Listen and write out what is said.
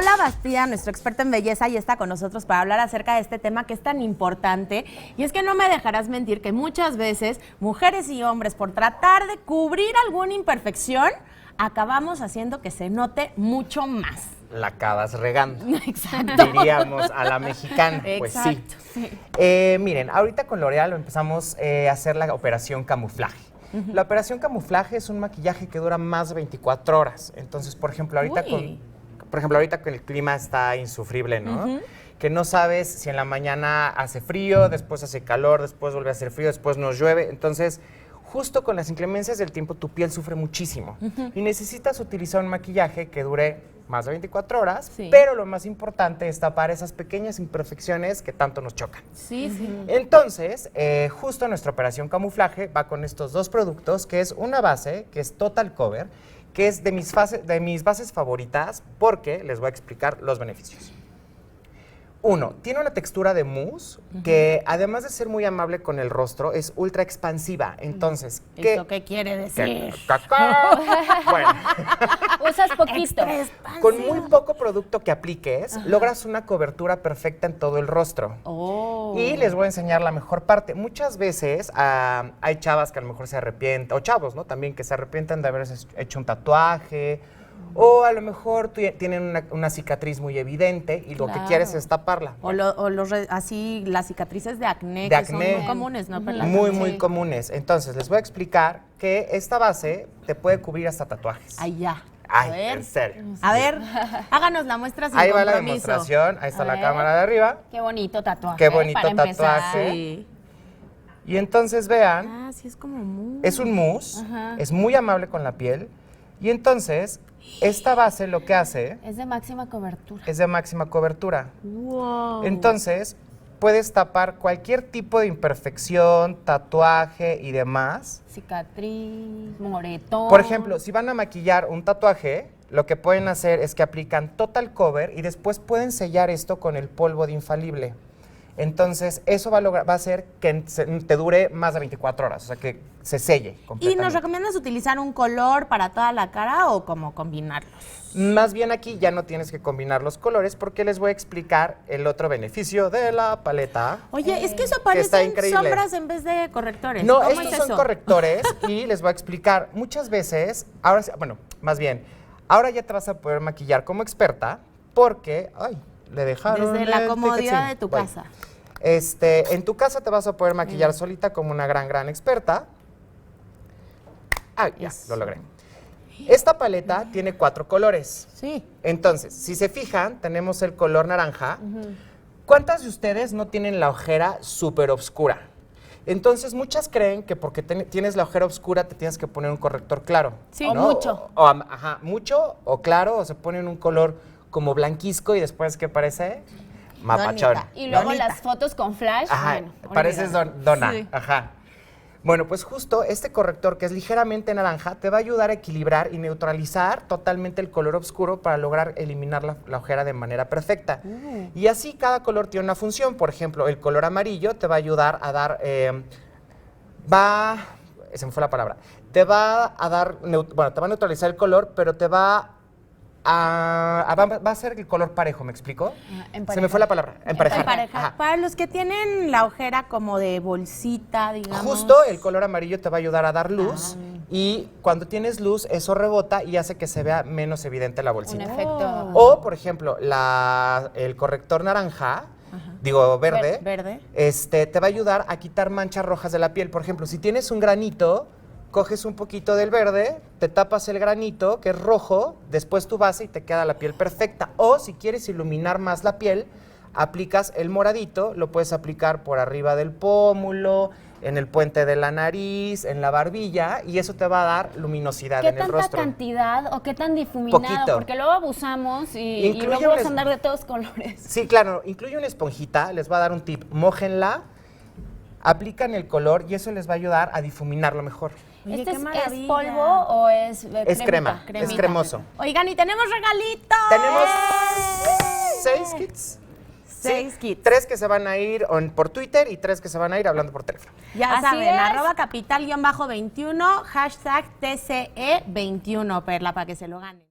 Paola Bastida, nuestro experto en belleza, y está con nosotros para hablar acerca de este tema que es tan importante. Y es que no me dejarás mentir que muchas veces mujeres y hombres, por tratar de cubrir alguna imperfección, acabamos haciendo que se note mucho más. La acabas regando. Exacto. Diríamos a la mexicana. Pues Exacto, sí. sí. Miren, ahorita con L'Oréal empezamos a hacer la operación camuflaje. La operación camuflaje es un maquillaje que dura más de 24 horas. Entonces, por ejemplo, ahorita con el clima está insufrible, ¿no? Que no sabes si en la mañana hace frío, después hace calor, después vuelve a hacer frío, después nos llueve. Entonces, justo con las inclemencias del tiempo, tu piel sufre muchísimo. Y necesitas utilizar un maquillaje que dure más de 24 horas, pero lo más importante es tapar esas pequeñas imperfecciones que tanto nos chocan. Sí, sí. Entonces, justo nuestra operación camuflaje va con estos dos productos, que es una base, que es Total Cover, que es de mis bases favoritas, porque les voy a explicar los beneficios. Uno, tiene una textura de mousse que, además de ser muy amable con el rostro, es ultra expansiva. Entonces, ¿Esto qué quiere decir? Bueno, Usas poquito. con muy poco producto que apliques, logras una cobertura perfecta en todo el rostro. Y les voy a enseñar la mejor parte. Muchas veces hay chavas que a lo mejor se arrepienten, o chavos, ¿no? También que se arrepienten de haberse hecho un tatuaje, o a lo mejor tienen una cicatriz muy evidente y lo que quieres es taparla. Así las cicatrices de acné, De que acné. son muy comunes, ¿no? Muy comunes. Entonces, les voy a explicar que esta base te puede cubrir hasta tatuajes. Ay, ya. Ay, A ver. en serio. A ver, háganos la muestra sin Ahí va la compromiso. demostración, ahí está A la ver. cámara de arriba. Qué bonito tatuaje. Qué bonito para empezar. tatuaje. Sí. Y entonces vean, Ah, sí, es como muy... es un mousse, es muy amable con la piel. Y entonces, esta base lo que hace Es de máxima cobertura. es de máxima cobertura. Wow. Entonces, puedes tapar cualquier tipo de imperfección, tatuaje y demás. Cicatriz, moretón. Por ejemplo, si van a maquillar un tatuaje, lo que pueden hacer es que aplican Total Cover y después pueden sellar esto con el polvo de infalible. Entonces, eso va a hacer que te dure más de 24 horas, o sea, que se selle ¿Y completamente. nos recomiendas utilizar un color para toda la cara o cómo combinarlos? Más bien aquí ya no tienes que combinar los colores porque les voy a explicar el otro beneficio de la paleta. Oye, es que eso está parecen increíble. sombras en vez de correctores. No, ¿Cómo estos es son eso? correctores y les voy a explicar. Muchas veces, más bien, ahora ya te vas a poder maquillar como experta porque, le dejaron Desde la el comodidad ticketcín. de tu Bueno, casa. En tu casa te vas a poder maquillar solita como una gran experta. Ya, lo logré. Esta paleta tiene 4 colores. Sí. Entonces, si se fijan, tenemos el color naranja. ¿Cuántas de ustedes no tienen la ojera súper oscura? Entonces, muchas creen que porque tienes la ojera oscura te tienes que poner un corrector claro. Sí. ¿no? O mucho. Mucho o claro, o se ponen un color como blanquisco y después, ¿qué parece? Mapachón. Donita. Y luego Donita. las fotos con flash. Ajá, Bueno, pareces olvídalo. dona. Sí. Ajá. Bueno, pues justo este corrector que es ligeramente naranja te va a ayudar a equilibrar y neutralizar totalmente el color oscuro para lograr eliminar la ojera de manera perfecta. Y así cada color tiene una función. Por ejemplo, el color amarillo te va a ayudar a dar... se me fue la palabra. Te va a dar... te va a neutralizar el color, pero te va a ser el color parejo, ¿me explico? Se me fue la palabra. Emparejar. Emparejar. Ajá. Para los que tienen la ojera como de bolsita, digamos. Justo el color amarillo te va a ayudar a dar luz y cuando tienes luz eso rebota y hace que se vea menos evidente la Un bolsita. efecto. O, por ejemplo, el corrector naranja, verde, Verde. te va a ayudar a quitar manchas rojas de la piel. Por ejemplo, si tienes un granito, coges un poquito del verde, te tapas el granito, que es rojo, después tu base y te queda la piel perfecta. O si quieres iluminar más la piel, aplicas el moradito, lo puedes aplicar por arriba del pómulo, en el puente de la nariz, en la barbilla, y eso te va a dar luminosidad ¿Qué en el tanta rostro. cantidad o qué tan difuminado? Poquito. Porque luego abusamos y Incluye luego vamos un a andar de todos colores. Sí, claro, incluye una esponjita, les va a dar un tip, mójenla, aplican el color y eso les va a ayudar a difuminarlo mejor. Oye, ¿Este qué es maravilla. polvo o es Es crema, cremita? es cremoso. Oigan, y tenemos regalitos. Tenemos 6 kits. 6 kits. 3 que se van a ir por Twitter y 3 que se van a ir hablando por teléfono. Ya Así saben, es. @capital_21, #TCE21, Perla, para que se lo ganen.